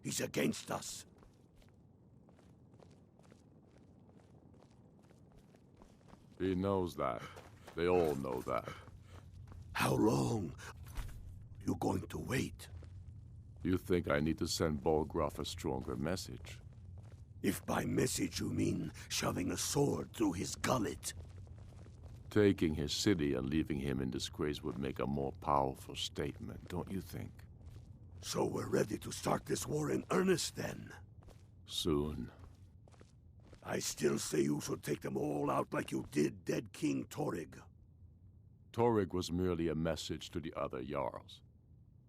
He's against us. He knows that. They all know that. How long are you going to wait? You think I need to send Bolgraf a stronger message? If by message you mean shoving a sword through his gullet. Taking his city and leaving him in disgrace would make a more powerful statement, don't you think? So we're ready to start this war in earnest then? Soon. I still say you should take them all out like you did dead King Torrig. Torrig was merely a message to the other Jarls.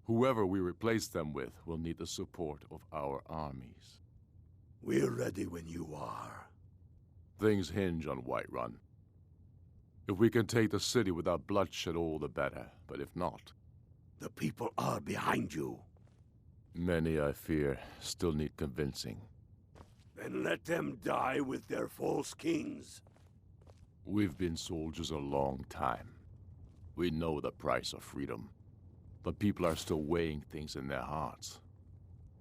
Whoever we replace them with will need the support of our armies. We're ready when you are. Things hinge on Whiterun. If we can take the city without bloodshed, all the better. But if not... The people are behind you. Many, I fear, still need convincing. Then let them die with their false kings. We've been soldiers a long time. We know the price of freedom. The people are still weighing things in their hearts.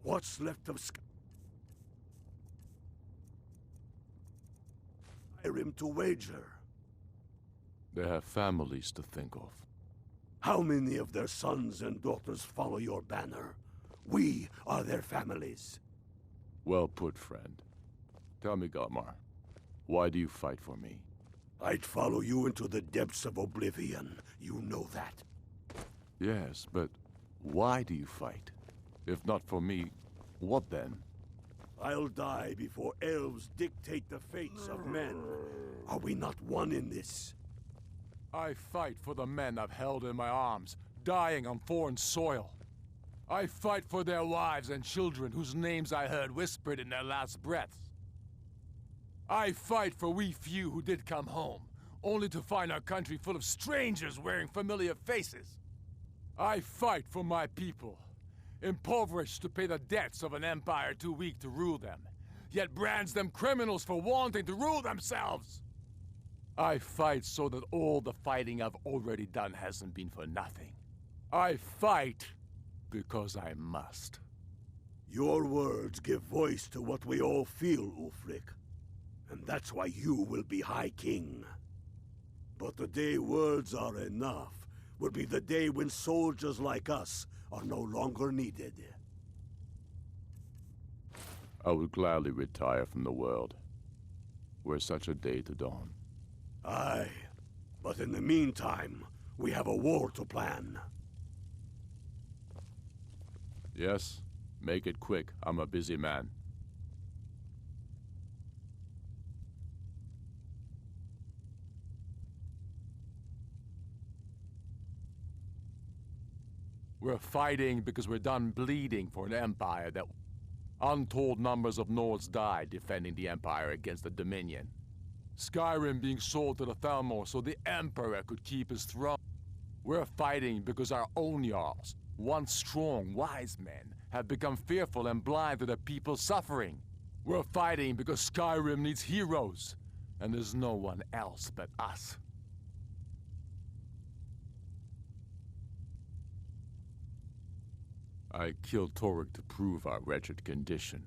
What's left of SKYRIm to wager? They have families to think of. How many of their sons and daughters follow your banner? We are their families. Well put, friend. Tell me, Galmar, why do you fight for me? I'd follow you into the depths of oblivion. You know that. Yes, but why do you fight? If not for me, what then? I'll die before elves dictate the fates of men. Are we not one in this? I fight for the men I've held in my arms, dying on foreign soil. I fight for their wives and children whose names I heard whispered in their last breaths. I fight for we few who did come home, only to find our country full of strangers wearing familiar faces. I fight for my people, impoverished to pay the debts of an empire too weak to rule them, yet brands them criminals for wanting to rule themselves. I fight so that all the fighting I've already done hasn't been for nothing. I fight because I must. Your words give voice to what we all feel, Ulfric. And that's why you will be High King. But the day words are enough will be the day when soldiers like us are no longer needed. I would gladly retire from the world, were such a day to dawn. Aye, but in the meantime, we have a war to plan. Yes, make it quick. I'm a busy man. We're fighting because we're done bleeding for an empire that... Untold numbers of Nords died defending the empire against the Dominion. SKYRIm being sold to the Thalmor so the Emperor could keep his throne. We're fighting because our own Jarls, once strong, wise men, have become fearful and blind to the people's suffering. We're fighting because SKYRIm needs heroes, and there's no one else but us. I killed Torrig to prove our wretched condition.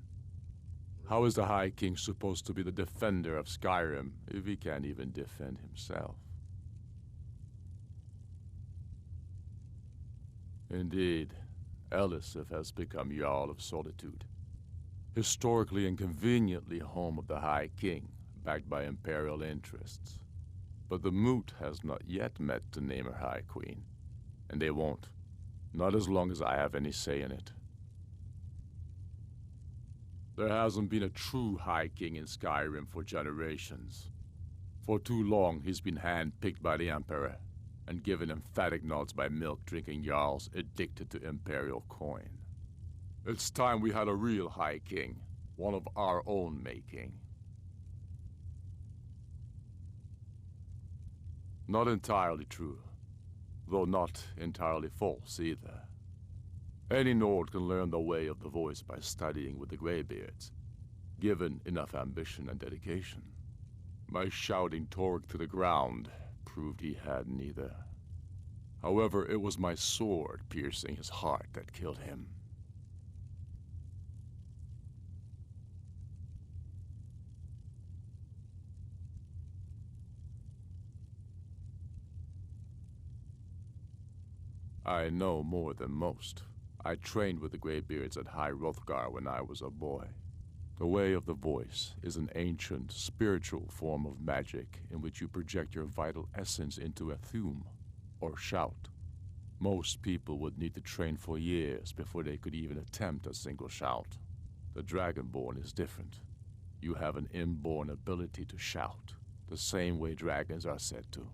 How is the High King supposed to be the defender of SKYRIm if he can't even defend himself? Indeed, Elisif has become Jarl of Solitude. Historically and conveniently home of the High King, backed by Imperial interests. But the Moot has not yet met to name her High Queen, and they won't. Not as long as I have any say in it. There hasn't been a true High King in SKYRIm for generations. For too long, he's been hand-picked by the Emperor, and given emphatic nods by milk-drinking Jarls addicted to Imperial coin. It's time we had a real High King, one of our own making. Not entirely true. Though not entirely false either. Any Nord can learn the way of the voice by studying with the Greybeards, given enough ambition and dedication. My shouting Torrig to the ground proved he had neither. However, it was my sword piercing his heart that killed him. I know more than most. I trained with the Greybeards at High Hrothgar when I was a boy. The Way of the Voice is an ancient, spiritual form of magic in which you project your vital essence into a thume, or shout. Most people would need to train for years before they could even attempt a single shout. The Dragonborn is different. You have an inborn ability to shout, the same way dragons are said to.